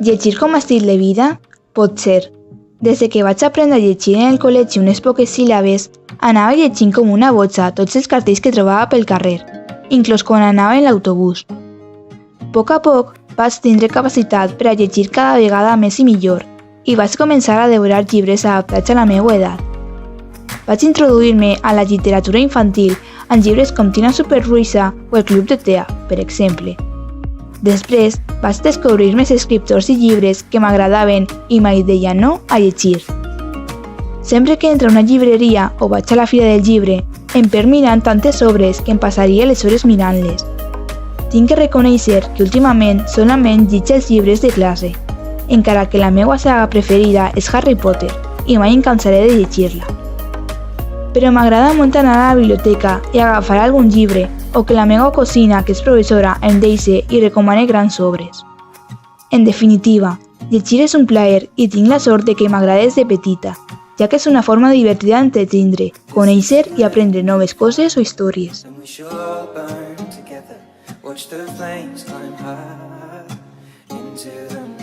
Llegir com a estil de vida? Pot ser. Des que vaig aprendre a llegir en el col·legi unes poques síl·labes, anava llegint com una boja tots els cartells que trobava pel carrer, inclús quan anava en l'autobús. A poc vaig tindre capacitat per a llegir cada vegada més i millor, i vaig començar a devorar llibres adaptats a la meva edat. Vaig introduir-me a la literatura infantil en llibres com Tina Superruïssa o El Club de Tea, per exemple. Després vaig descobrir més escriptors i llibres que m'agradaven i mai deia no a llegir. Sempre que entro a una llibreria o vaig a la fira del llibre, em perd mirant tantes obres que em passaria les hores mirant-les. Tinc que reconèixer que últimament solament llegeixo els llibres de classe, encara que la meva saga preferida és Harry Potter i mai em cansaré de llegir-la. Però m'agrada molt anar a la biblioteca i agafar algun llibre o que la meva cosina, que és professora, em deixi i recomane grans obres. En definitiva, llegir és un plaer i tinc la sort de que m'agrada des de petita, ja que és una forma divertida d'entretindre, conèixer i aprendre noves coses o històries. Watch the flames climb high into the